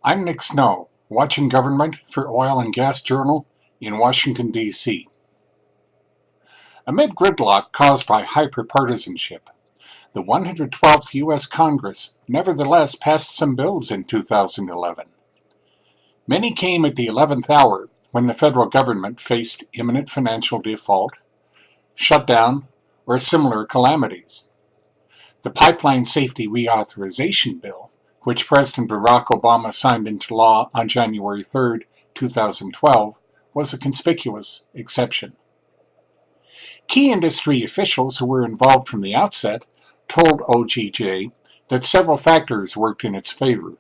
I'm Nick Snow, watching Government for Oil and Gas Journal in Washington, D.C. Amid gridlock caused by hyper-partisanship, the 112th U.S. Congress nevertheless passed some bills in 2011. Many came at the 11th hour when the federal government faced imminent financial default, shutdown, or similar calamities. The Pipeline Safety Reauthorization Bill, which President Barack Obama signed into law on January 3, 2012, was a conspicuous exception. Key industry officials who were involved from the outset told OGJ that several factors worked in its favor.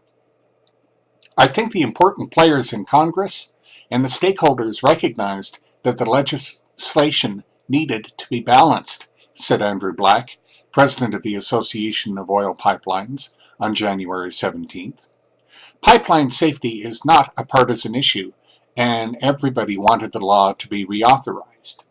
I think the important players in Congress and the stakeholders recognized that the legislation needed to be balanced, said Andrew Black, president of the Association of Oil Pipelines, on January 17th. Pipeline safety is not a partisan issue, and everybody wanted the law to be reauthorized.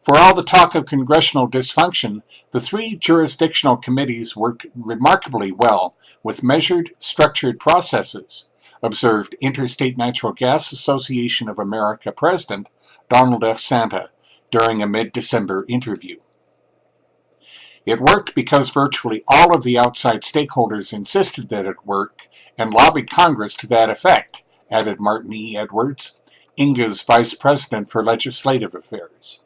For all the talk of congressional dysfunction, the three jurisdictional committees worked remarkably well with measured, structured processes, observed Interstate Natural Gas Association of America President Donald F. Santa during a mid-December interview. It worked because virtually all of the outside stakeholders insisted that it work and lobbied Congress to that effect, added Martin E. Edwards, INGA's vice president for legislative affairs.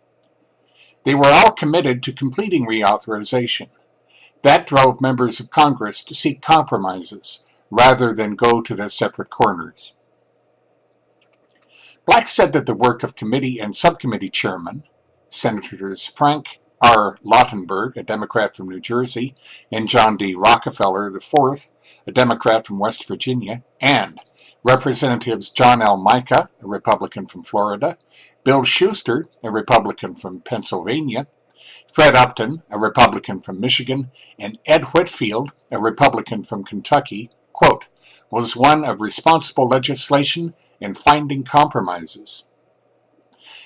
They were all committed to completing reauthorization. That drove members of Congress to seek compromises rather than go to their separate corners. Black said that the work of committee and subcommittee chairmen, Senators Frank R. Lautenberg, a Democrat from New Jersey, and John D. Rockefeller IV, a Democrat from West Virginia, and Representatives John L. Mica, a Republican from Florida, Bill Schuster, a Republican from Pennsylvania, Fred Upton, a Republican from Michigan, and Ed Whitfield, a Republican from Kentucky, quote, was one of responsible legislation and finding compromises.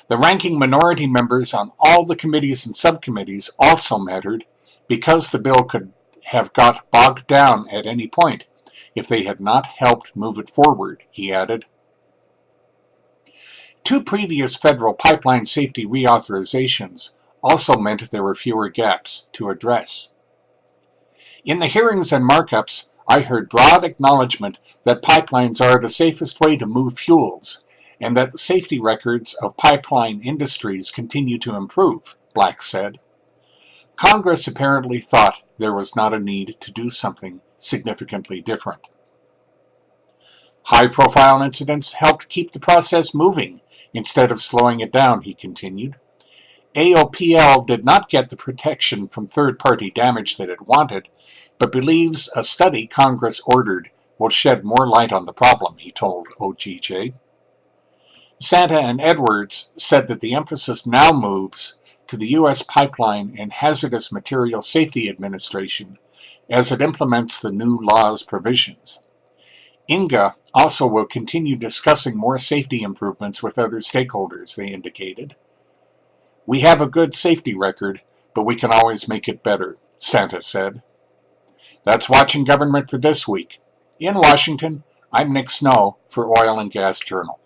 The ranking minority members on all the committees and subcommittees also mattered because the bill could have got bogged down at any point if they had not helped move it forward, he added. Two previous federal pipeline safety reauthorizations also meant there were fewer gaps to address. In the hearings and markups, I heard broad acknowledgement that pipelines are the safest way to move fuels, and that the safety records of pipeline industries continue to improve, Black said. Congress apparently thought there was not a need to do something significantly different. High-profile incidents helped keep the process moving instead of slowing it down, he continued. AOPL did not get the protection from third-party damage that it wanted, but believes a study Congress ordered will shed more light on the problem, he told OGJ. Santa and Edwards said that the emphasis now moves to the U.S. Pipeline and Hazardous Materials Safety Administration as it implements the new law's provisions. INGA also will continue discussing more safety improvements with other stakeholders, they indicated. We have a good safety record, but we can always make it better, Santa said. That's Watching Government for this week. In Washington, I'm Nick Snow for Oil and Gas Journal.